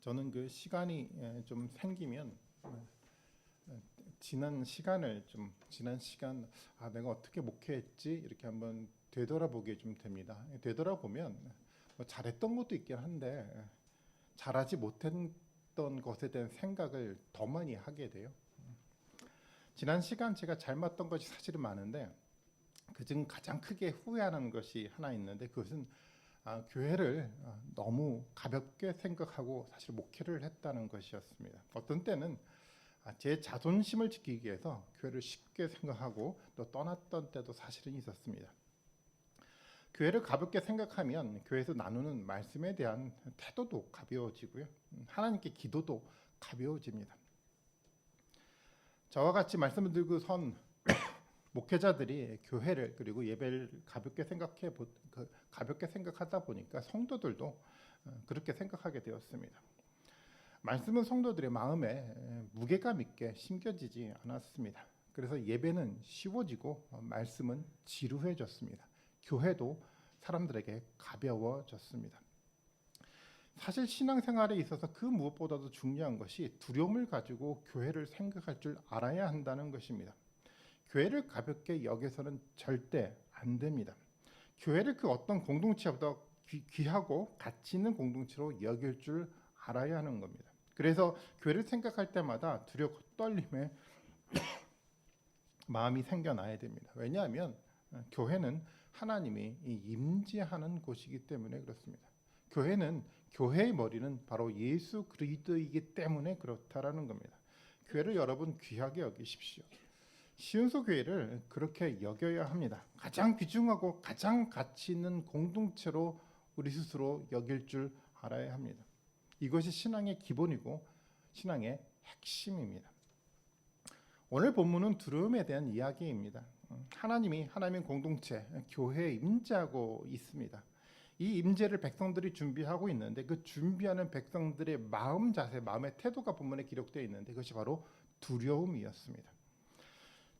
저는 그 시간이 좀 생기면 지난 시간 내가 어떻게 목회했지 이렇게 한번 되돌아보게 좀 됩니다. 되돌아보면 뭐 잘했던 것도 있긴 한데 잘하지 못했던 것에 대한 생각을 더 많이 하게 돼요. 지난 시간 제가 잘못했던 것이 사실은 많은데 그중 가장 크게 후회하는 것이 하나 있는데 그것은 교회를 너무 가볍게 생각하고 사실 목회를 했다는 것이었습니다. 어떤 때는 제 자존심을 지키기 위해서 교회를 쉽게 생각하고 또 떠났던 때도 사실은 있었습니다. 교회를 가볍게 생각하면 교회에서 나누는 말씀에 대한 태도도 가벼워지고요. 하나님께 기도도 가벼워집니다. 저와 같이 말씀을 들고 선 목회자들이 교회를 그리고 예배를 가볍게 생각하다 보니까 성도들도 그렇게 생각하게 되었습니다. 말씀은 성도들의 마음에 무게감 있게 심겨지지 않았습니다. 그래서 예배는 쉬워지고 말씀은 지루해졌습니다. 교회도 사람들에게 가벼워졌습니다. 사실 신앙생활에 있어서 그 무엇보다도 중요한 것이 두려움을 가지고 교회를 생각할 줄 알아야 한다는 것입니다. 교회를 가볍게 여겨서는 절대 안 됩니다. 교회를 그 어떤 공동체보다 귀하고 가치 있는 공동체로 여길 줄 알아야 하는 겁니다. 그래서 교회를 생각할 때마다 두렵고 떨림에 마음이 생겨나야 됩니다. 왜냐하면 교회는 하나님이 임재하는 곳이기 때문에 그렇습니다. 교회의 머리는 바로 예수 그리스도이기 때문에 그렇다라는 겁니다. 교회를 여러분 귀하게 여기십시오. 시온소 교회를 그렇게 여겨야 합니다. 가장 귀중하고 가장 가치 있는 공동체로 우리 스스로 여길 줄 알아야 합니다. 이것이 신앙의 기본이고 신앙의 핵심입니다. 오늘 본문은 두려움에 대한 이야기입니다. 하나님의 공동체, 교회에 임재하고 있습니다. 이 임재를 백성들이 준비하고 있는데 그 준비하는 백성들의 마음 자세, 마음의 태도가 본문에 기록되어 있는데 그것이 바로 두려움이었습니다.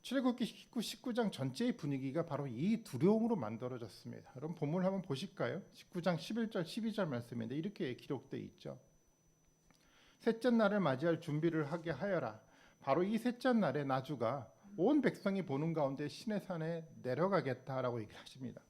출애굽기 19장 전체의 분위기가 바로 이 두려움으로 만들어졌습니다. 여러분 본문을 한번 보실까요? 19장 11절 12절 말씀인데 이렇게 기록되어 있죠. 셋째 날을 맞이할 준비를 하게 하여라. 바로 이 셋째 날에 나주가 온 백성이 보는 가운데 시내 산에 내려가겠다라고 얘기하십니다.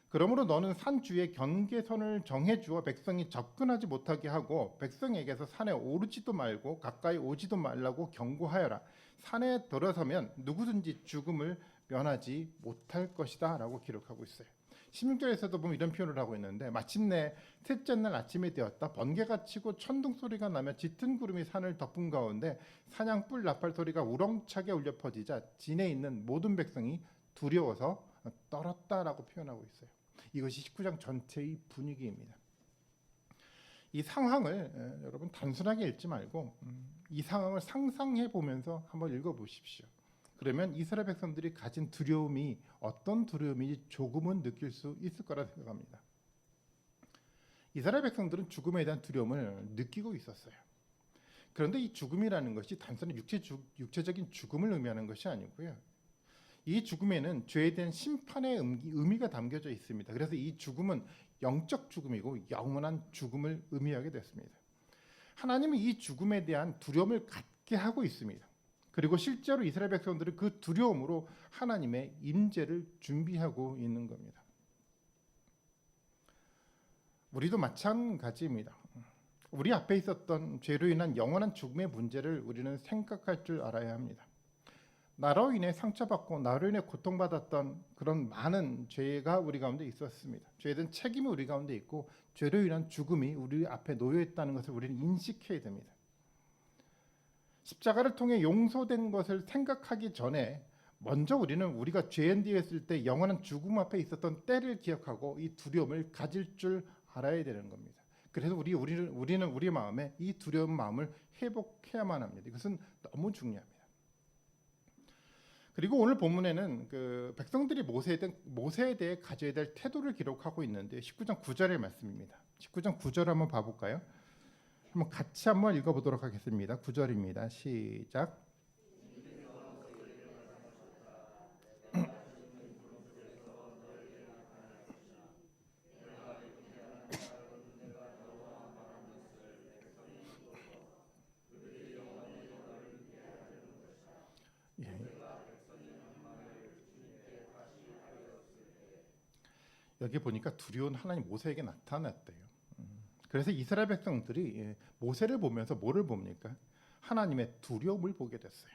그러므로 너는 산 주의 경계선을 정해주어 백성이 접근하지 못하게 하고 백성에게서 산에 오르지도 말고 가까이 오지도 말라고 경고하여라. 산에 들어서면 누구든지 죽음을 면하지 못할 것이다 라고 기록하고 있어요. 16절에서도 보면 이런 표현을 하고 있는데 마침내 셋째 날 아침이 되었다. 번개가 치고 천둥 소리가 나며 짙은 구름이 산을 덮은 가운데 사냥뿔 나팔 소리가 우렁차게 울려 퍼지자 진에 있는 모든 백성이 두려워서 떨었다라고 표현하고 있어요. 이것이 19장 전체의 분위기입니다. 이 상황을 여러분 단순하게 읽지 말고 이 상황을 상상해 보면서 한번 읽어보십시오. 그러면 이스라엘 백성들이 가진 두려움이 어떤 두려움인지 조금은 느낄 수 있을 거라 생각합니다. 이스라엘 백성들은 죽음에 대한 두려움을 느끼고 있었어요. 그런데 이 죽음이라는 것이 단순히 육체적인 죽음을 의미하는 것이 아니고요. 이 죽음에는 죄에 대한 심판의 의미가 담겨져 있습니다. 그래서 이 죽음은 영적 죽음이고 영원한 죽음을 의미하게 됐습니다. 하나님은 이 죽음에 대한 두려움을 갖게 하고 있습니다. 그리고 실제로 이스라엘 백성들은 그 두려움으로 하나님의 임재를 준비하고 있는 겁니다. 우리도 마찬가지입니다. 우리 앞에 있었던 죄로 인한 영원한 죽음의 문제를 우리는 생각할 줄 알아야 합니다. 나로 인해 상처받고 나로 인해 고통받았던 그런 많은 죄가 우리 가운데 있었습니다. 죄에 대한 책임이 우리 가운데 있고 죄로 인한 죽음이 우리 앞에 놓여 있다는 것을 우리는 인식해야 됩니다. 십자가를 통해 용서된 것을 생각하기 전에 먼저 우리가 죄인 되었을 때 영원한 죽음 앞에 있었던 때를 기억하고 이 두려움을 가질 줄 알아야 되는 겁니다. 그래서 우리는 우리 마음에 이 두려운 마음을 회복해야만 합니다. 이것은 너무 중요합니다. 그리고 오늘 본문에는 그 백성들이 모세에 대해 가져야 될 태도를 기록하고 있는데 19장 9절의 말씀입니다. 19장 9절 한번 봐볼까요? 같이 한번 읽어보도록 하겠습니다. 9절입니다. 시작. 여기 보니까 두려운 하나님 모세에게 나타났대요. 그래서 이스라엘 백성들이 모세를 보면서 뭐를 봅니까? 하나님의 두려움을 보게 됐어요.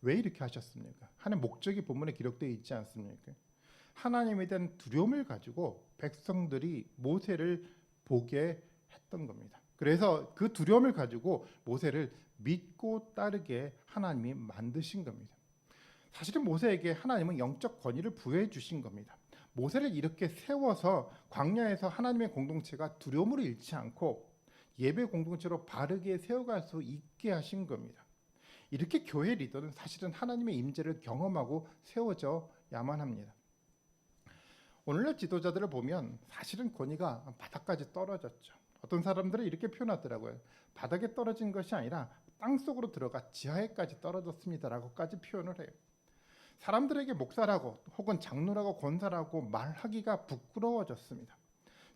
왜 이렇게 하셨습니까? 하나님 목적이 본문에 기록되어 있지 않습니까? 하나님에 대한 두려움을 가지고 백성들이 모세를 보게 했던 겁니다. 그래서 그 두려움을 가지고 모세를 믿고 따르게 하나님이 만드신 겁니다. 사실은 모세에게 하나님은 영적 권위를 부여해 주신 겁니다. 모세를 이렇게 세워서 광야에서 하나님의 공동체가 두려움을 잃지 않고 예배 공동체로 바르게 세워갈 수 있게 하신 겁니다. 이렇게 교회 리더는 사실은 하나님의 임재를 경험하고 세워져야만 합니다. 오늘날 지도자들을 보면 사실은 권위가 바닥까지 떨어졌죠. 어떤 사람들은 이렇게 표현하더라고요. 바닥에 떨어진 것이 아니라 땅속으로 들어가 지하에까지 떨어졌습니다라고까지 표현을 해요. 사람들에게 목사라고 혹은 장로라고 권사라고 말하기가 부끄러워졌습니다.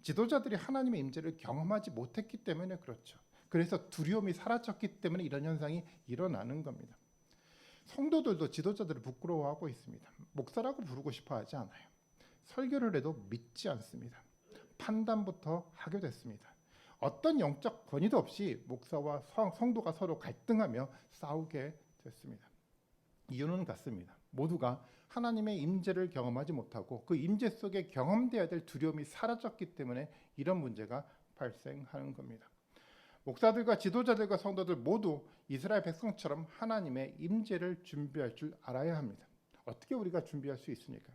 지도자들이 하나님의 임재를 경험하지 못했기 때문에 그렇죠. 그래서 두려움이 사라졌기 때문에 이런 현상이 일어나는 겁니다. 성도들도 지도자들을 부끄러워하고 있습니다. 목사라고 부르고 싶어 하지 않아요. 설교를 해도 믿지 않습니다. 판단부터 하게 됐습니다. 어떤 영적 권위도 없이 목사와 성도가 서로 갈등하며 싸우게 됐습니다. 이유는 같습니다. 모두가 하나님의 임재를 경험하지 못하고 그 임재 속에 경험돼야 될 두려움이 사라졌기 때문에 이런 문제가 발생하는 겁니다. 목사들과 지도자들과 성도들 모두 이스라엘 백성처럼 하나님의 임재를 준비할 줄 알아야 합니다. 어떻게 우리가 준비할 수 있습니까?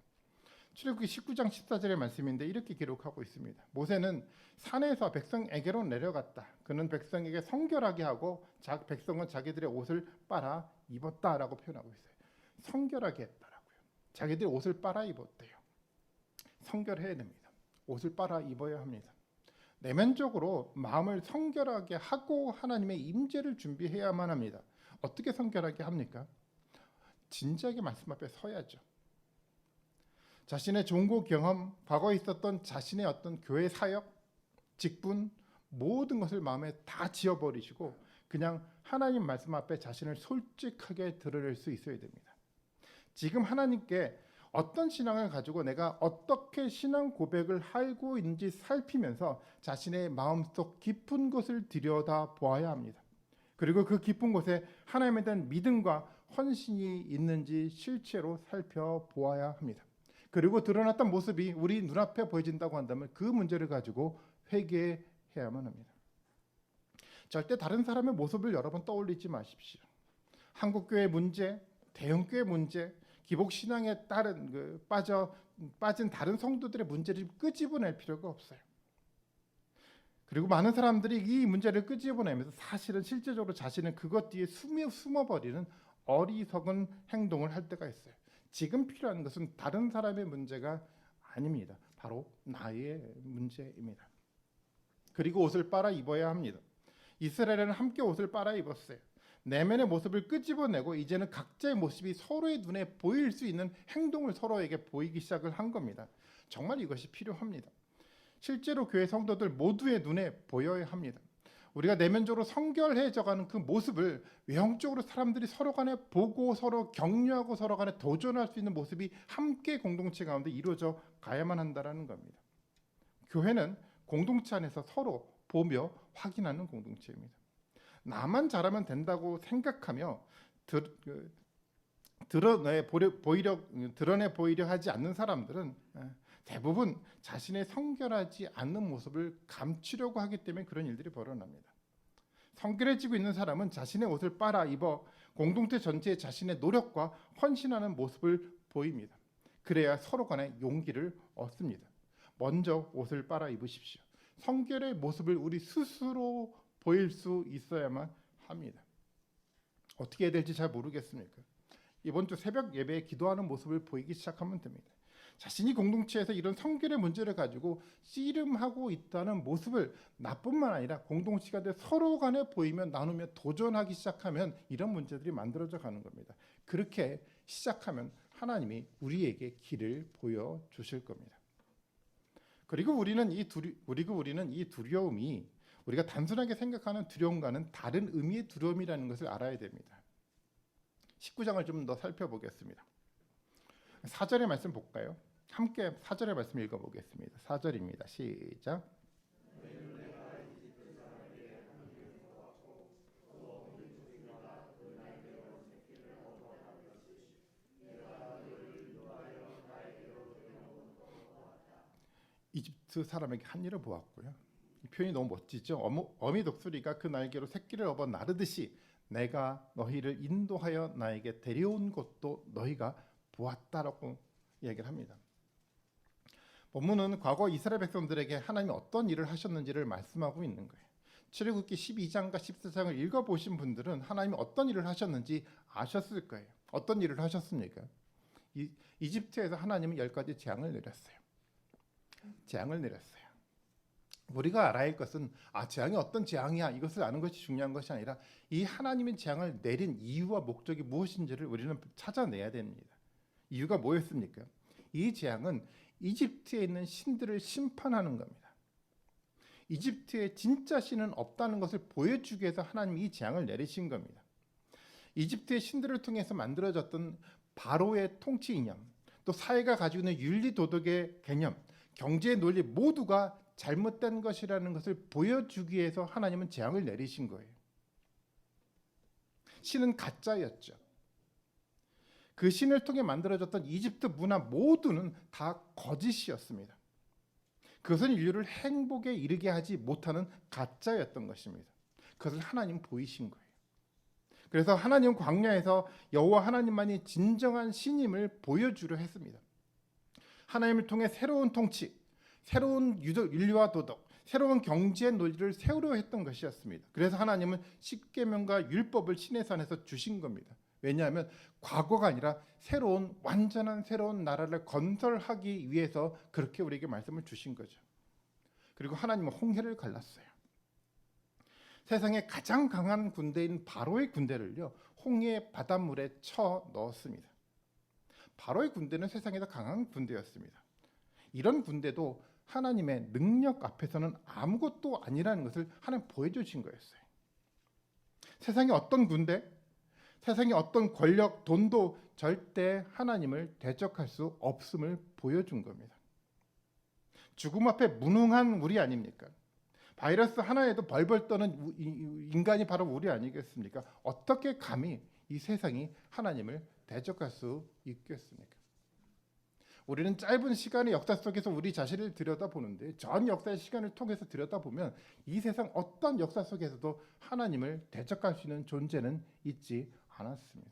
출애굽기 19장 14절의 말씀인데 이렇게 기록하고 있습니다. 모세는 산에서 백성에게로 내려갔다. 그는 백성에게 성결하게 하고 백성은 자기들의 옷을 빨아 입었다라고 표현하고 있어요. 성결하게 했다라고요. 자기들이 옷을 빨아 입었대요. 성결해야 됩니다. 옷을 빨아 입어야 합니다. 내면적으로 마음을 성결하게 하고 하나님의 임재를 준비해야만 합니다. 어떻게 성결하게 합니까? 진지하게 말씀 앞에 서야죠. 자신의 종고 경험, 과거에 있었던 자신의 어떤 교회 사역, 직분, 모든 것을 마음에 다 지워버리시고 그냥 하나님 말씀 앞에 자신을 솔직하게 드러낼 수 있어야 됩니다. 지금 하나님께 어떤 신앙을 가지고 내가 어떻게 신앙 고백을 하고 있는지 살피면서 자신의 마음속 깊은 곳을 들여다 보아야 합니다. 그리고 그 깊은 곳에 하나님에 대한 믿음과 헌신이 있는지 실제로 살펴보아야 합니다. 그리고 드러났던 모습이 우리 눈앞에 보여진다고 한다면 그 문제를 가지고 회개해야만 합니다. 절대 다른 사람의 모습을 여러분 떠올리지 마십시오. 한국교회 문제, 대형교회 문제, 기복신앙에 따른 빠진 다른 성도들의 문제를 끄집어낼 필요가 없어요. 그리고 많은 사람들이 이 문제를 끄집어내면서 사실은 실제적으로 자신은 그것 뒤에 숨어버리는 어리석은 행동을 할 때가 있어요. 지금 필요한 것은 다른 사람의 문제가 아닙니다. 바로 나의 문제입니다. 그리고 옷을 빨아 입어야 합니다. 이스라엘은 함께 옷을 빨아 입었어요. 내면의 모습을 끄집어내고 이제는 각자의 모습이 서로의 눈에 보일 수 있는 행동을 서로에게 보이기 시작을 한 겁니다. 정말 이것이 필요합니다. 실제로 교회 성도들 모두의 눈에 보여야 합니다. 우리가 내면적으로 성결해져가는 그 모습을 외형적으로 사람들이 서로 간에 보고 서로 격려하고 서로 간에 도전할 수 있는 모습이 함께 공동체 가운데 이루어져 가야만 한다는 겁니다. 교회는 공동체 안에서 서로 보며 확인하는 공동체입니다. 나만 잘하면 된다고 생각하며 드러내 보이려 하지 않는 사람들은 대부분 자신의 성결하지 않는 모습을 감추려고 하기 때문에 그런 일들이 벌어납니다. 성결해지고 있는 사람은 자신의 옷을 빨아 입어 공동체 전체에 자신의 노력과 헌신하는 모습을 보입니다. 그래야 서로 간에 용기를 얻습니다. 먼저 옷을 빨아 입으십시오. 성결의 모습을 우리 스스로 보일 수 있어야만 합니다. 어떻게 해야 될지 잘 모르겠습니까? 이번 주 새벽 예배에 기도하는 모습을 보이기 시작하면 됩니다. 자신이 공동체에서 이런 성결의 문제를 가지고 씨름하고 있다는 모습을 나뿐만 아니라 공동체가 돼 서로 간에 보이며 나누며 도전하기 시작하면 이런 문제들이 만들어져 가는 겁니다. 그렇게 시작하면 하나님이 우리에게 길을 보여주실 겁니다. 그리고 우리는 이 두려움이 우리가 단순하게 생각하는 두려움과는 다른 의미의 두려움이라는 것을 알아야 됩니다. 19장을 좀 더 살펴보겠습니다. 4절의 말씀 볼까요? 함께 4절의 말씀 읽어보겠습니다. 4절입니다. 시작. 이집트 사람에게 한 일을 보았고요. 이 표현이 너무 멋지죠. 어미 독수리가 그 날개로 새끼를 업어 나르듯이 내가 너희를 인도하여 나에게 데려온 것도 너희가 보았다라고 얘기를 합니다. 본문은 과거 이스라엘 백성들에게 하나님이 어떤 일을 하셨는지를 말씀하고 있는 거예요. 출애굽기 12장과 14장을 읽어보신 분들은 하나님이 어떤 일을 하셨는지 아셨을 거예요. 어떤 일을 하셨습니까? 이집트에서 하나님은 10가지 재앙을 내렸어요. 재앙을 내렸어요. 우리가 알아야 할 것은 재앙이 어떤 재앙이야 이것을 아는 것이 중요한 것이 아니라 이 하나님의 재앙을 내린 이유와 목적이 무엇인지를 우리는 찾아내야 됩니다. 이유가 뭐였습니까? 이 재앙은 이집트에 있는 신들을 심판하는 겁니다. 이집트에 진짜 신은 없다는 것을 보여주기 위해서 하나님이 이 재앙을 내리신 겁니다. 이집트의 신들을 통해서 만들어졌던 바로의 통치 이념, 또 사회가 가지고 있는 윤리 도덕의 개념, 경제의 논리 모두가 잘못된 것이라는 것을 보여주기 위해서 하나님은 재앙을 내리신 거예요. 신은 가짜였죠. 그 신을 통해 만들어졌던 이집트 문화 모두는 다 거짓이었습니다. 그것은 인류를 행복에 이르게 하지 못하는 가짜였던 것입니다. 그것을 하나님 보이신 거예요. 그래서 하나님 광야에서 여호와 하나님만이 진정한 신임을 보여주려 했습니다. 하나님을 통해 새로운 통치, 새로운 윤리와 도덕, 새로운 경제 논리를 세우려 했던 것이었습니다. 그래서 하나님은 십계명과 율법을 시내 산에서 주신 겁니다. 왜냐하면 과거가 아니라 완전한 새로운 나라를 건설하기 위해서 그렇게 우리에게 말씀을 주신 거죠. 그리고 하나님은 홍해를 갈랐어요. 세상에 가장 강한 군대인 바로의 군대를요, 홍해 바닷물에 쳐 넣었습니다. 바로의 군대는 세상에서 강한 군대였습니다. 이런 군대도 하나님의 능력 앞에서는 아무것도 아니라는 것을 하나님 보여주신 거였어요. 세상에 어떤 군대, 세상에 어떤 권력, 돈도 절대 하나님을 대적할 수 없음을 보여준 겁니다. 죽음 앞에 무능한 우리 아닙니까? 바이러스 하나에도 벌벌 떠는 인간이 바로 우리 아니겠습니까? 어떻게 감히 이 세상이 하나님을 대적할 수 있겠습니까? 우리는 짧은 시간의 역사 속에서 우리 자신을 들여다보는데 전 역사의 시간을 통해서 들여다보면 이 세상 어떤 역사 속에서도 하나님을 대적할 수 있는 존재는 있지 않았습니다.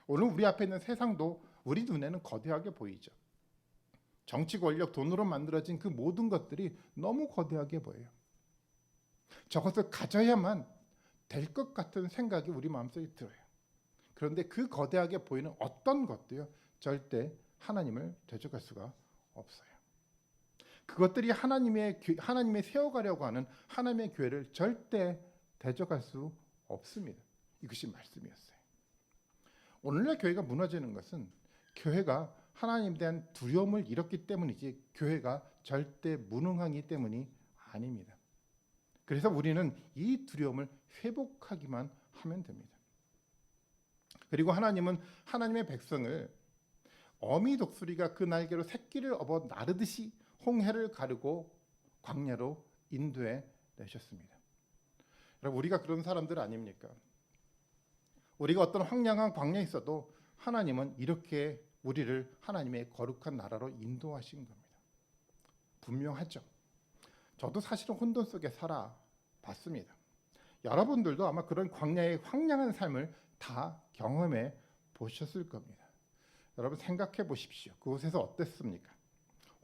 오늘 우리 앞에 있는 세상도 우리 눈에는 거대하게 보이죠. 정치, 권력, 돈으로 만들어진 그 모든 것들이 너무 거대하게 보여요. 저것을 가져야만 될 것 같은 생각이 우리 마음속에 들어요. 그런데 그 거대하게 보이는 어떤 것도요, 절대 하나님을 대적할 수가 없어요. 그것들이 하나님의 세워가려고 하는 하나님의 교회를 절대 대적할 수 없습니다. 이것이 말씀이었어요. 오늘날 교회가 무너지는 것은 교회가 하나님에 대한 두려움을 잃었기 때문이지 교회가 절대 무능하기 때문이 아닙니다. 그래서 우리는 이 두려움을 회복하기만 하면 됩니다. 그리고 하나님은 하나님의 백성을 어미 독수리가 그 날개로 새끼를 업어 나르듯이 홍해를 가르고 광야로 인도해 내셨습니다. 여러분, 우리가 그런 사람들 아닙니까? 우리가 어떤 황량한 광야에 있어도 하나님은 이렇게 우리를 하나님의 거룩한 나라로 인도하신 겁니다. 분명하죠. 저도 사실은 혼돈 속에 살아봤습니다. 여러분들도 아마 그런 광야의 황량한 삶을 다 경험해 보셨을 겁니다. 여러분 생각해 보십시오. 그곳에서 어땠습니까?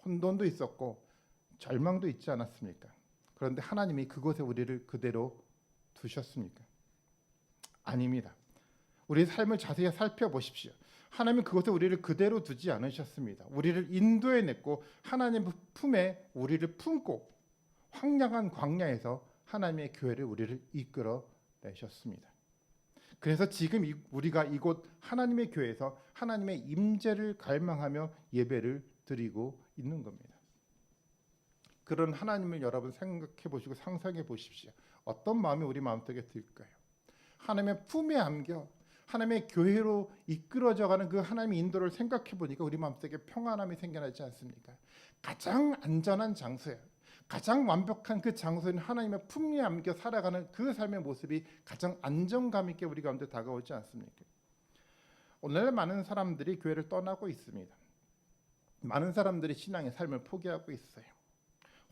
혼돈도 있었고 절망도 있지 않았습니까? 그런데 하나님이 그곳에 우리를 그대로 두셨습니까? 아닙니다. 우리의 삶을 자세히 살펴보십시오. 하나님은 그곳에 우리를 그대로 두지 않으셨습니다. 우리를 인도해냈고 하나님의 품에 우리를 품고 황량한 광야에서 하나님의 교회를 우리를 이끌어내셨습니다. 그래서 지금 우리가 이곳 하나님의 교회에서 하나님의 임재를 갈망하며 예배를 드리고 있는 겁니다. 그런 하나님을 여러분 생각해 보시고 상상해 보십시오. 어떤 마음이 우리 마음속에 들까요? 하나님의 품에 안겨 하나님의 교회로 이끌어져가는 그 하나님의 인도를 생각해 보니까 우리 마음속에 평안함이 생겨나지 않습니까? 가장 안전한 장소예요. 가장 완벽한 그 장소인 하나님의 품위에 안겨 살아가는 그 삶의 모습이 가장 안정감 있게 우리 가운데 다가오지 않습니까? 오늘 많은 사람들이 교회를 떠나고 있습니다. 많은 사람들이 신앙의 삶을 포기하고 있어요.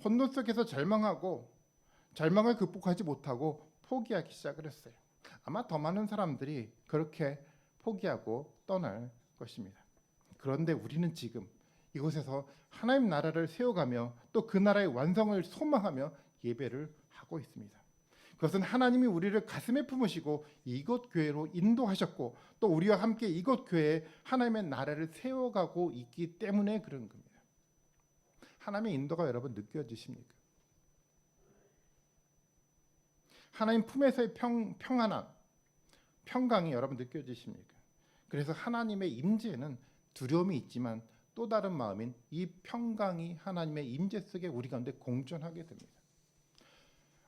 혼돈 속에서 절망을 극복하지 못하고 포기하기 시작을 했어요. 아마 더 많은 사람들이 그렇게 포기하고 떠날 것입니다. 그런데 우리는 지금 이곳에서 하나님 나라를 세워가며 또 그 나라의 완성을 소망하며 예배를 하고 있습니다. 그것은 하나님이 우리를 가슴에 품으시고 이곳 교회로 인도하셨고 또 우리와 함께 이곳 교회에 하나님의 나라를 세워가고 있기 때문에 그런 겁니다. 하나님의 인도가 여러분 느껴지십니까? 하나님 품에서의 평안함, 평강이 여러분 느껴지십니까? 그래서 하나님의 임재는 두려움이 있지만 또 다른 마음인 이 평강이 하나님의 임재 속에 우리 가운데 공존하게 됩니다.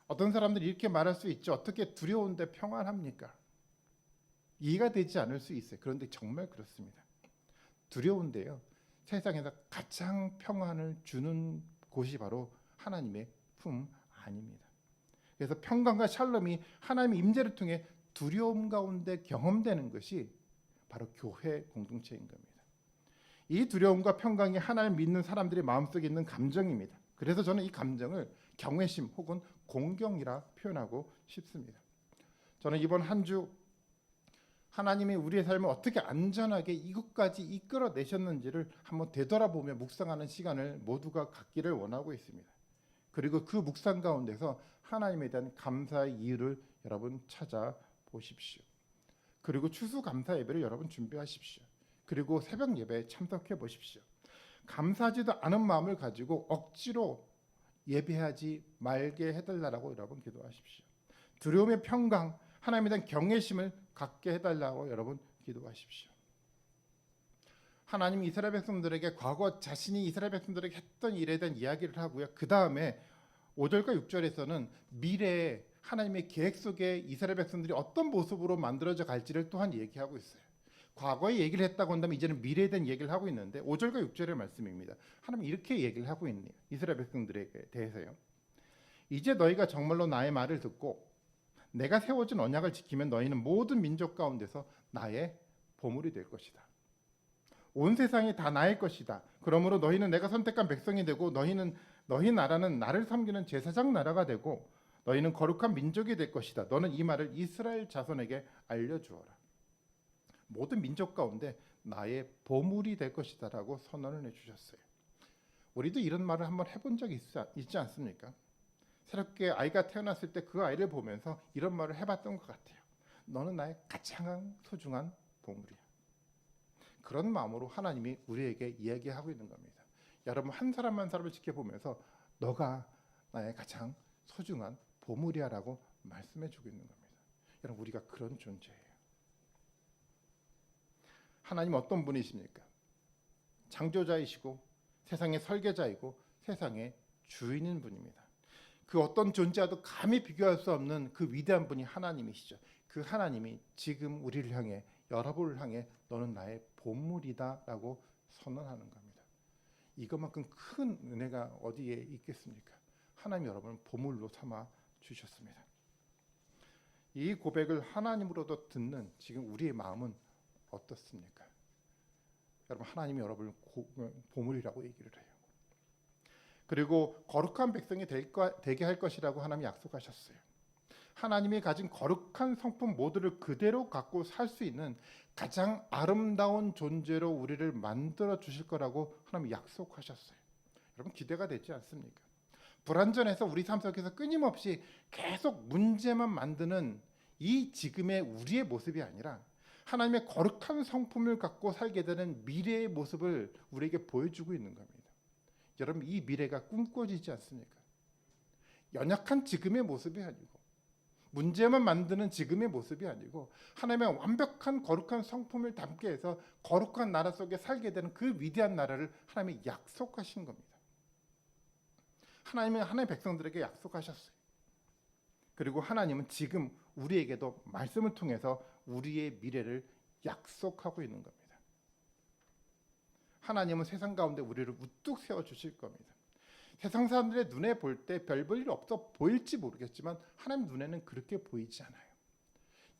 어떤 사람들이 이렇게 말할 수 있죠. 어떻게 두려운데 평안합니까? 이해가 되지 않을 수 있어요. 그런데 정말 그렇습니다. 두려운데요, 세상에서 가장 평안을 주는 곳이 바로 하나님의 품 안입니다. 그래서 평강과 샬롬이 하나님의 임재를 통해 두려움 가운데 경험되는 것이 바로 교회 공동체인 겁니다. 이 두려움과 평강이 하나님을 믿는 사람들의 마음속에 있는 감정입니다. 그래서 저는 이 감정을 경외심 혹은 공경이라 표현하고 싶습니다. 저는 이번 한 주 하나님이 우리의 삶을 어떻게 안전하게 이곳까지 이끌어내셨는지를 한번 되돌아보며 묵상하는 시간을 모두가 갖기를 원하고 있습니다. 그리고 그 묵상 가운데서 하나님에 대한 감사의 이유를 여러분 찾아보십시오. 그리고 추수감사 예배를 여러분 준비하십시오. 그리고 새벽 예배에 참석해 보십시오. 감사하지도 않은 마음을 가지고 억지로 예배하지 말게 해달라고 여러분 기도하십시오. 두려움의 평강, 하나님에 대한 경외심을 갖게 해달라고 여러분 기도하십시오. 하나님이 이스라엘 백성들에게 과거 자신이 이스라엘 백성들에게 했던 일에 대한 이야기를 하고요. 그 다음에 5절과 6절에서는 미래에 하나님의 계획 속에 이스라엘 백성들이 어떤 모습으로 만들어져 갈지를 또한 얘기하고 있어요. 과거에 얘기를 했다고 한다면 이제는 미래에 대한 얘기를 하고 있는데 5절과 6절의 말씀입니다. 하나님 이렇게 얘기를 하고 있네요. 이스라엘 백성들에게 대해서요. 이제 너희가 정말로 나의 말을 듣고 내가 세워준 언약을 지키면 너희는 모든 민족 가운데서 나의 보물이 될 것이다. 온 세상이 다 나의 것이다. 그러므로 너희는 내가 선택한 백성이 되고 너희 나라는 나를 섬기는 제사장 나라가 되고 너희는 거룩한 민족이 될 것이다. 너는 이 말을 이스라엘 자손에게 알려주어라. 모든 민족 가운데 나의 보물이 될 것이다 라고 선언을 해주셨어요. 우리도 이런 말을 한번 해본 적이 있지 않습니까? 새롭게 아이가 태어났을 때 그 아이를 보면서 이런 말을 해봤던 것 같아요. 너는 나의 가장 소중한 보물이야. 그런 마음으로 하나님이 우리에게 이야기하고 있는 겁니다. 여러분 한 사람 한 사람을 지켜보면서 너가 나의 가장 소중한 보물이야 라고 말씀해주고 있는 겁니다. 여러분 우리가 그런 존재예요. 하나님 어떤 분이십니까? 창조자이시고 세상의 설계자이고 세상의 주인인 분입니다. 그 어떤 존재와도 감히 비교할 수 없는 그 위대한 분이 하나님이시죠. 그 하나님이 지금 우리를 향해 여러분을 향해 너는 나의 보물이다 라고 선언하는 겁니다. 이것만큼 큰 은혜가 어디에 있겠습니까? 하나님 여러분을 보물로 삼아 주셨습니다. 이 고백을 하나님으로도 듣는 지금 우리의 마음은 어떻습니까? 여러분 하나님이 여러분을 보물이라고 얘기를 해요. 그리고 거룩한 백성이 되게 할 것이라고 하나님이 약속하셨어요. 하나님이 가진 거룩한 성품 모두를 그대로 갖고 살 수 있는 가장 아름다운 존재로 우리를 만들어 주실 거라고 하나님이 약속하셨어요. 여러분 기대가 되지 않습니까? 불완전해서 우리 삶 속에서 끊임없이 계속 문제만 만드는 이 지금의 우리의 모습이 아니라 하나님의 거룩한 성품을 갖고 살게 되는 미래의 모습을 우리에게 보여주고 있는 겁니다. 여러분 이 미래가 꿈꿔지지 않습니까? 연약한 지금의 모습이 아니고 문제만 만드는 지금의 모습이 아니고 하나님의 완벽한 거룩한 성품을 담게 해서 거룩한 나라 속에 살게 되는 그 위대한 나라를 하나님이 약속하신 겁니다. 하나님은 하나님의 백성들에게 약속하셨어요. 그리고 하나님은 지금 우리에게도 말씀을 통해서 우리의 미래를 약속하고 있는 겁니다. 하나님은 세상 가운데 우리를 우뚝 세워주실 겁니다. 세상 사람들의 눈에 볼 때 별 볼 일 없어 보일지 모르겠지만 하나님 눈에는 그렇게 보이지 않아요.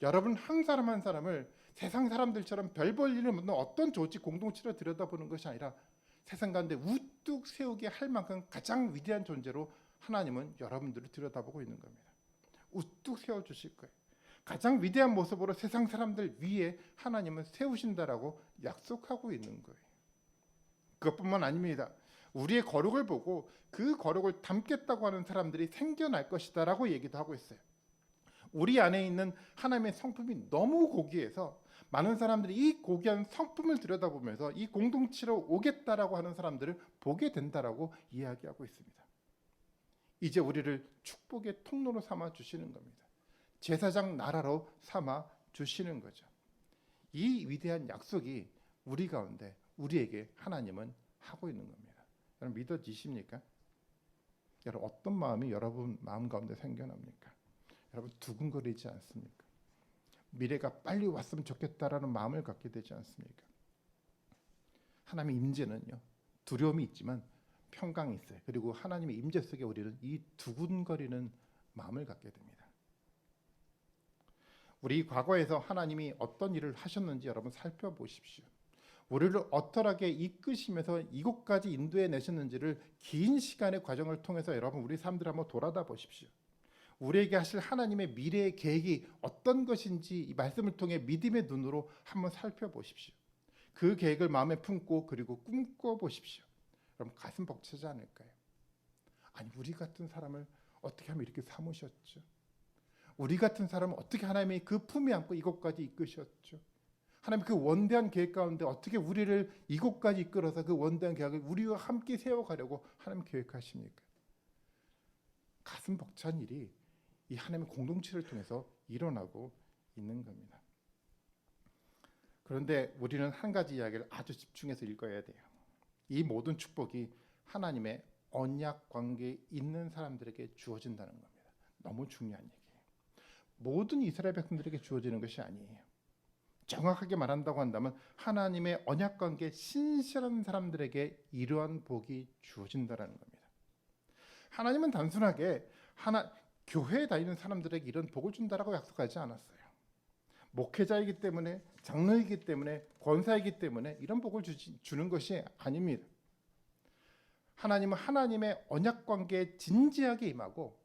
여러분 한 사람 한 사람을 세상 사람들처럼 별 볼 일은 없는 어떤 조직 공동체로 들여다보는 것이 아니라 세상 가운데 우뚝 세우게 할 만큼 가장 위대한 존재로 하나님은 여러분들을 들여다보고 있는 겁니다. 우뚝 세워주실 거예요. 가장 위대한 모습으로 세상 사람들 위에 하나님은 세우신다라고 약속하고 있는 거예요. 그것뿐만 아닙니다. 우리의 거룩을 보고 그 거룩을 담겠다고 하는 사람들이 생겨날 것이다라고 얘기도 하고 있어요. 우리 안에 있는 하나님의 성품이 너무 고귀해서 많은 사람들이 이 고귀한 성품을 들여다보면서 이 공동체로 오겠다라고 하는 사람들을 보게 된다라고 이야기하고 있습니다. 이제 우리를 축복의 통로로 삼아 주시는 겁니다. 제사장 나라로 삼아 주시는 거죠. 이 위대한 약속이 우리 가운데 우리에게 하나님은 하고 있는 겁니다. 여러분 믿어지십니까? 여러분 어떤 마음이 여러분 마음 가운데 생겨납니까? 여러분 두근거리지 않습니까? 미래가 빨리 왔으면 좋겠다라는 마음을 갖게 되지 않습니까? 하나님의 임재는요 두려움이 있지만 평강이 있어요. 그리고 하나님의 임재 속에 우리는 이 두근거리는 마음을 갖게 됩니다. 우리 과거에서 하나님이 어떤 일을 하셨는지 여러분 살펴보십시오. 우리를 어떠하게 이끄시면서 이곳까지 인도해 내셨는지를 긴 시간의 과정을 통해서 여러분 우리 삶들 한번 돌아다 보십시오. 우리에게 하실 하나님의 미래의 계획이 어떤 것인지 이 말씀을 통해 믿음의 눈으로 한번 살펴보십시오. 그 계획을 마음에 품고 그리고 꿈꿔보십시오. 여러분 가슴 벅차지 않을까요? 아니 우리 같은 사람을 어떻게 하면 이렇게 삼으셨죠? 우리 같은 사람을 어떻게 하나님이 그 품에 안고 이곳까지 이끄셨죠? 하나님 그 원대한 계획 가운데 어떻게 우리를 이곳까지 이끌어서 그 원대한 계획을 우리와 함께 세워가려고 하나님 계획하십니까? 가슴 벅찬 일이 이 하나님의 공동체를 통해서 일어나고 있는 겁니다. 그런데 우리는 한 가지 이야기를 아주 집중해서 읽어야 돼요. 이 모든 축복이 하나님의 언약 관계에 있는 사람들에게 주어진다는 겁니다. 너무 중요한 얘기예요. 모든 이스라엘 백성들에게 주어지는 것이 아니에요. 정확하게 말한다고 한다면 하나님의 언약 관계에 신실한 사람들에게 이러한 복이 주어진다는 겁니다. 하나님은 단순하게 교회에 다니는 사람들에게 이런 복을 준다라고 약속하지 않았어요. 목회자이기 때문에 장로이기 때문에 권사이기 때문에 이런 복을 주는 것이 아닙니다. 하나님은 하나님의 언약 관계에 진지하게 임하고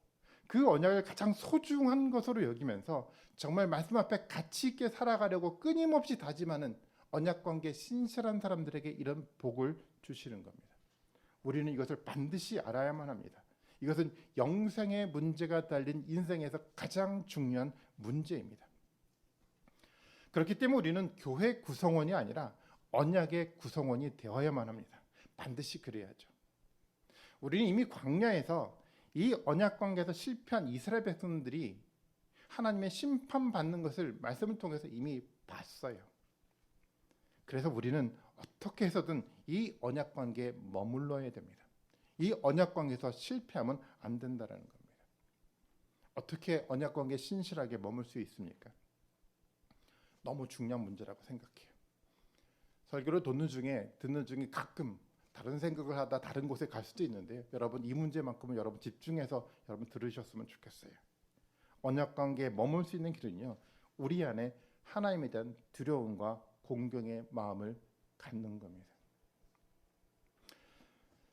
그 언약을 가장 소중한 것으로 여기면서 정말 말씀 앞에 가치 있게 살아가려고 끊임없이 다짐하는 언약 관계에 신실한 사람들에게 이런 복을 주시는 겁니다. 우리는 이것을 반드시 알아야만 합니다. 이것은 영생의 문제가 달린 인생에서 가장 중요한 문제입니다. 그렇기 때문에 우리는 교회 구성원이 아니라 언약의 구성원이 되어야만 합니다. 반드시 그래야죠. 우리는 이미 광야에서 이 언약 관계에서 실패한 이스라엘 백성들이 하나님의 심판받는 것을 말씀을 통해서 이미 봤어요. 그래서 우리는 어떻게 해서든 이 언약 관계에 머물러야 됩니다. 이 언약 관계에서 실패하면 안 된다는 겁니다. 어떻게 언약 관계에 신실하게 머물 수 있습니까? 너무 중요한 문제라고 생각해요. 설교를 듣는 중에 가끔 다른 생각을 하다 다른 곳에 갈 수도 있는데요. 여러분 이 문제만큼은 여러분 집중해서 여러분 들으셨으면 좋겠어요. 언약 관계에 머물 수 있는 길은요. 우리 안에 하나님에 대한 두려움과 공경의 마음을 갖는 겁니다.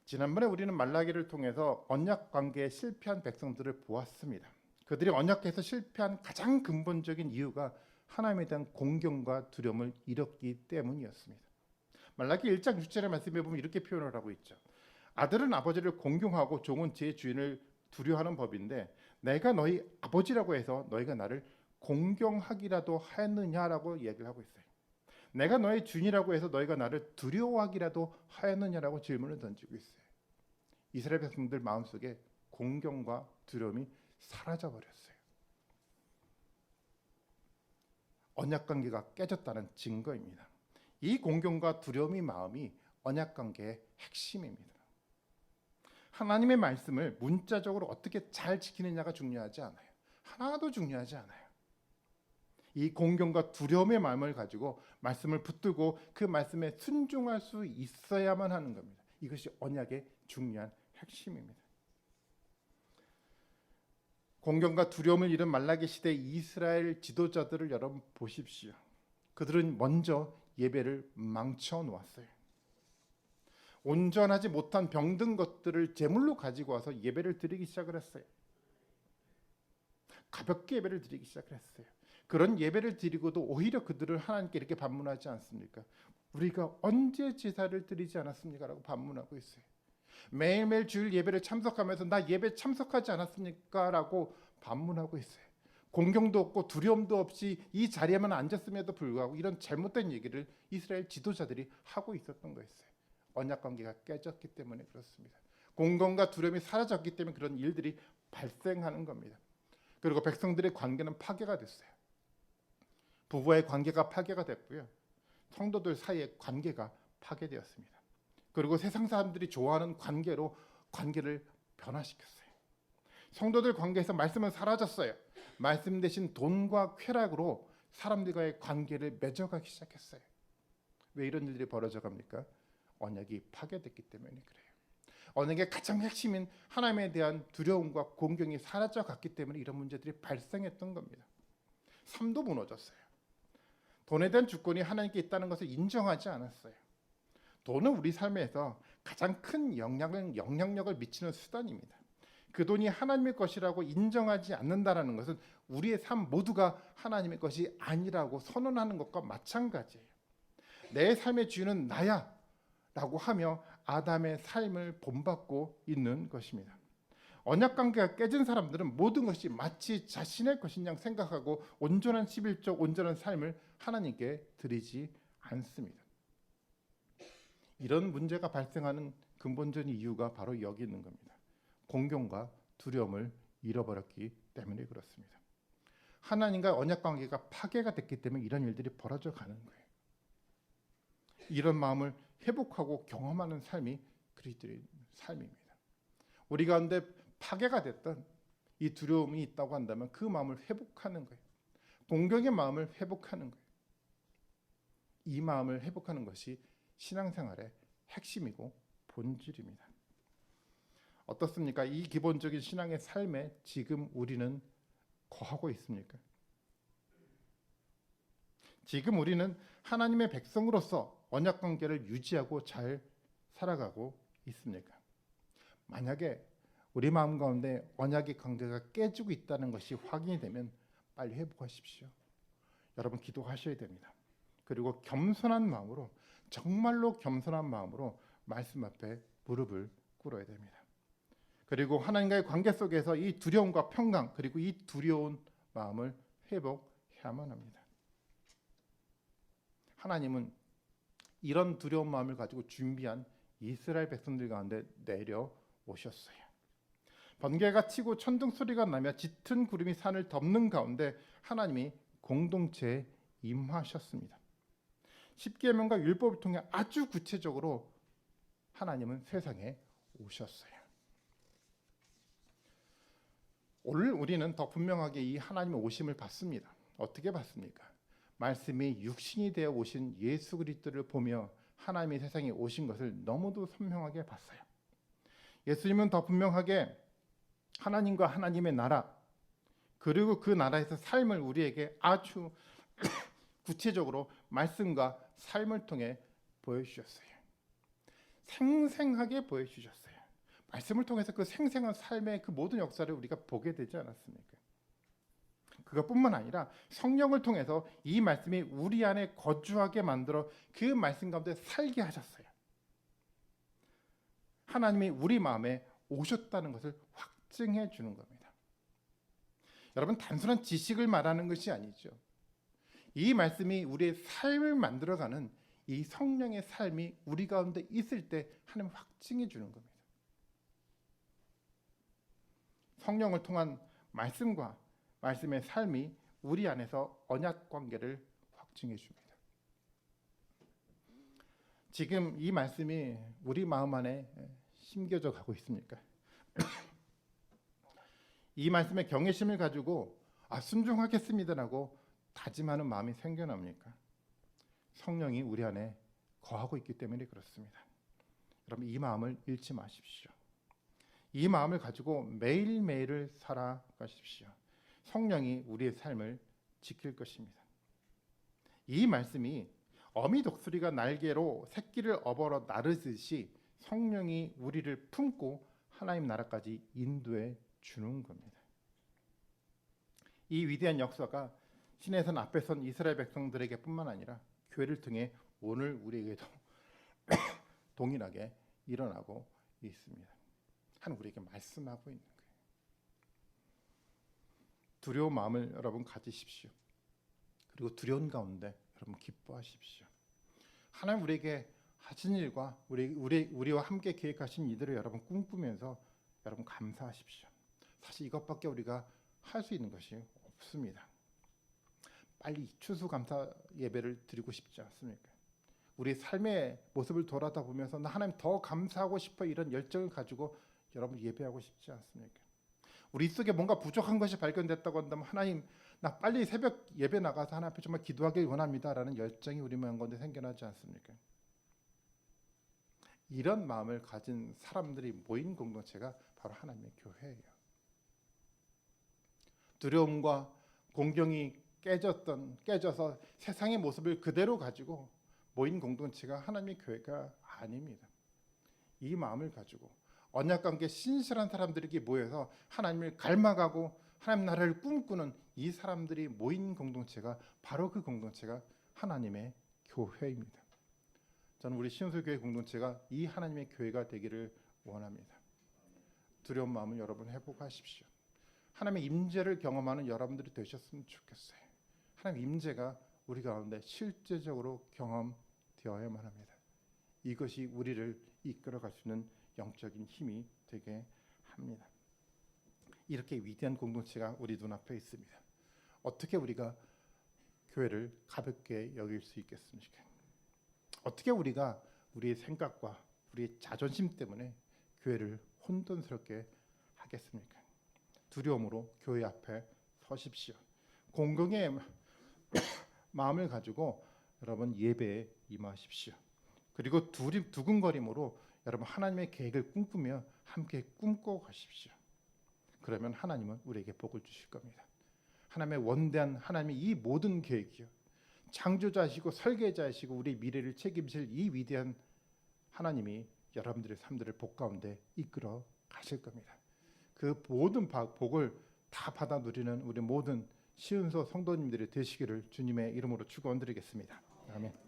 지난번에 우리는 말라기를 통해서 언약 관계에 실패한 백성들을 보았습니다. 그들이 언약에서 실패한 가장 근본적인 이유가 하나님에 대한 공경과 두려움을 잃었기 때문이었습니다. 말라기 1장 6절의 말씀에 보면 이렇게 표현을 하고 있죠. 아들은 아버지를 공경하고 종은 제 주인을 두려워하는 법인데 내가 너희 아버지라고 해서 너희가 나를 공경하기라도 하였느냐라고 얘기를 하고 있어요. 내가 너희 주인이라고 해서 너희가 나를 두려워하기라도 하였느냐라고 질문을 던지고 있어요. 이스라엘 백성들 마음속에 공경과 두려움이 사라져버렸어요. 언약 관계가 깨졌다는 증거입니다. 이 공경과 두려움의 마음이 언약 관계의 핵심입니다. 하나님의 말씀을 문자적으로 어떻게 잘 지키느냐가 중요하지 않아요. 하나도 중요하지 않아요. 이 공경과 두려움의 마음을 가지고 말씀을 붙들고 그 말씀에 순종할 수 있어야만 하는 겁니다. 이것이 언약의 중요한 핵심입니다. 공경과 두려움을 잃은 말라기 시대 이스라엘 지도자들을 여러분 보십시오. 그들은 먼저 예배를 망쳐 놓았어요. 온전하지 못한 병든 것들을 제물로 가지고 와서 예배를 드리기 시작을 했어요. 가볍게 예배를 드리기 시작을 했어요. 그런 예배를 드리고도 오히려 그들을 하나님께 이렇게 반문하지 않습니까? 우리가 언제 제사를 드리지 않았습니까? 라고 반문하고 있어요. 매일매일 주일 예배를 참석하면서 나 예배 참석하지 않았습니까? 라고 반문하고 있어요. 공경도 없고 두려움도 없이 이 자리에만 앉았음에도 불구하고 이런 잘못된 얘기를 이스라엘 지도자들이 하고 있었던 거였어요. 언약 관계가 깨졌기 때문에 그렇습니다. 공경과 두려움이 사라졌기 때문에 그런 일들이 발생하는 겁니다. 그리고 백성들의 관계는 파괴가 됐어요. 부부의 관계가 파괴가 됐고요. 성도들 사이의 관계가 파괴되었습니다. 그리고 세상 사람들이 좋아하는 관계로 관계를 변화시켰어요. 성도들 관계에서 말씀은 사라졌어요. 말씀 대신 돈과 쾌락으로 사람들과의 관계를 맺어가기 시작했어요. 왜 이런 일들이 벌어져 갑니까? 언약이 파괴됐기 때문에 그래요. 언약의 가장 핵심인 하나님에 대한 두려움과 공경이 사라져 갔기 때문에 이런 문제들이 발생했던 겁니다. 삶도 무너졌어요. 돈에 대한 주권이 하나님께 있다는 것을 인정하지 않았어요. 돈은 우리 삶에서 가장 큰 영향력을 미치는 수단입니다. 그 돈이 하나님의 것이라고 인정하지 않는다는 것은 우리의 삶 모두가 하나님의 것이 아니라고 선언하는 것과 마찬가지예요. 내 삶의 주인은 나야 라고 하며 아담의 삶을 본받고 있는 것입니다. 언약 관계가 깨진 사람들은 모든 것이 마치 자신의 것인 양 생각하고 온전한 11조 온전한 삶을 하나님께 드리지 않습니다. 이런 문제가 발생하는 근본적인 이유가 바로 여기 있는 겁니다. 공경과 두려움을 잃어버렸기 때문에 그렇습니다. 하나님과 언약 관계가 파괴가 됐기 때문에 이런 일들이 벌어져 가는 거예요. 이런 마음을 회복하고 경험하는 삶이 그리스도의 삶입니다. 우리 가운데 파괴가 됐던 이 두려움이 있다고 한다면 그 마음을 회복하는 거예요. 공경의 마음을 회복하는 거예요. 이 마음을 회복하는 것이 신앙생활의 핵심이고 본질입니다. 어떻습니까? 이 기본적인 신앙의 삶에 지금 우리는 거하고 있습니까? 지금 우리는 하나님의 백성으로서 언약 관계를 유지하고 잘 살아가고 있습니까? 만약에 우리 마음 가운데 언약의 관계가 깨지고 있다는 것이 확인이 되면 빨리 회복하십시오. 여러분 기도하셔야 됩니다. 그리고 겸손한 마음으로, 정말로 겸손한 마음으로 말씀 앞에 무릎을 꿇어야 됩니다. 그리고 하나님과의 관계 속에서 이 두려움과 평강, 그리고 이 두려운 마음을 회복해야만 합니다. 하나님은 이런 두려운 마음을 가지고 준비한 이스라엘 백성들 가운데 내려오셨어요. 번개가 치고 천둥 소리가 나며 짙은 구름이 산을 덮는 가운데 하나님이 공동체에 임하셨습니다. 십계명과 율법을 통해 아주 구체적으로 하나님은 세상에 오셨어요. 오늘 우리는 더 분명하게 이 하나님의 오심을 봤습니다. 어떻게 봤습니까? 말씀이 육신이 되어 오신 예수 그리스도를 보며 하나님이 세상에 오신 것을 너무도 선명하게 봤어요. 예수님은 더 분명하게 하나님과 하나님의 나라, 그리고 그 나라에서 삶을 우리에게 아주 구체적으로 말씀과 삶을 통해 보여주셨어요. 생생하게 보여주셨어요. 말씀을 통해서 그 생생한 삶의 그 모든 역사를 우리가 보게 되지 않았습니까? 그것뿐만 아니라 성령을 통해서 이 말씀이 우리 안에 거주하게 만들어 그 말씀 가운데 살게 하셨어요. 하나님이 우리 마음에 오셨다는 것을 확증해 주는 겁니다. 여러분, 단순한 지식을 말하는 것이 아니죠. 이 말씀이 우리의 삶을 만들어가는 이 성령의 삶이 우리 가운데 있을 때 하나님 확증해 주는 겁니다. 성령을 통한 말씀과 말씀의 삶이 우리 안에서 언약 관계를 확증해 줍니다. 지금 이 말씀이 우리 마음 안에 심겨져 가고 있습니까? 이 말씀의 경외심을 가지고 순종하겠습니다라고 다짐하는 마음이 생겨납니까? 성령이 우리 안에 거하고 있기 때문에 그렇습니다. 여러분 이 마음을 잃지 마십시오. 이 마음을 가지고 매일매일을 살아가십시오. 성령이 우리의 삶을 지킬 것입니다. 이 말씀이 어미 독수리가 날개로 새끼를 업어러 나르듯이 성령이 우리를 품고 하나님 나라까지 인도해 주는 겁니다. 이 위대한 역사가 시내산 앞에 선 이스라엘 백성들에게 뿐만 아니라 교회를 통해 오늘 우리에게도 동일하게 일어나고 있습니다. 하나님 우리에게 말씀하고 있는 거예요. 두려운 마음을 여러분 가지십시오. 그리고 두려운 가운데 여러분 기뻐하십시오. 하나님 우리에게 하신 일과 우리와 함께 계획하신 이들을 여러분 꿈꾸면서 여러분 감사하십시오. 사실 이것밖에 우리가 할 수 있는 것이 없습니다. 빨리 추수감사 예배를 드리고 싶지 않습니까? 우리 삶의 모습을 돌아다 보면서 나 하나님 더 감사하고 싶어 이런 열정을 가지고 여러분 예배하고 싶지 않습니까? 우리 속에 뭔가 부족한 것이 발견됐다고 한다면 하나님 나 빨리 새벽 예배 나가서 하나님 앞에 정말 기도하길 원합니다라는 열정이 우리 마음 가운데 생겨나지 않습니까? 이런 마음을 가진 사람들이 모인 공동체가 바로 하나님의 교회예요. 두려움과 공경이 깨져서 세상의 모습을 그대로 가지고 모인 공동체가 하나님의 교회가 아닙니다. 이 마음을 가지고 언약관계 신실한 사람들에게 모여서 하나님을 갈망하고 하나님 나라를 꿈꾸는 이 사람들이 모인 공동체가 바로 그 공동체가 하나님의 교회입니다. 저는 우리 신수교회 공동체가 이 하나님의 교회가 되기를 원합니다. 두려운 마음을 여러분 회복하십시오. 하나님의 임재를 경험하는 여러분들이 되셨으면 좋겠어요. 하나님의 임재가 우리 가운데 실제적으로 경험되어야만 합니다. 이것이 우리를 이끌어갈 수 있는 영적인 힘이 되게 합니다. 이렇게 위대한 공동체가 우리 눈앞에 있습니다. 어떻게 우리가 교회를 가볍게 여길 수 있겠습니까? 어떻게 우리가 우리의 생각과 우리의 자존심 때문에 교회를 혼돈스럽게 하겠습니까? 두려움으로 교회 앞에 서십시오. 공경의 마음을 가지고 여러분 예배에 임하십시오. 그리고 두근거림으로 여러분 하나님의 계획을 꿈꾸며 함께 꿈꿔 가십시오. 그러면 하나님은 우리에게 복을 주실 겁니다. 하나님의 원대한 하나님의 이 모든 계획이요, 창조자이시고 설계자이시고 우리 미래를 책임질 이 위대한 하나님이 여러분들의 삶들을 복 가운데 이끌어 가실 겁니다. 그 모든 복을 다 받아 누리는 우리 모든 시은소 성도님들이 되시기를 주님의 이름으로 축원드리겠습니다. 아멘.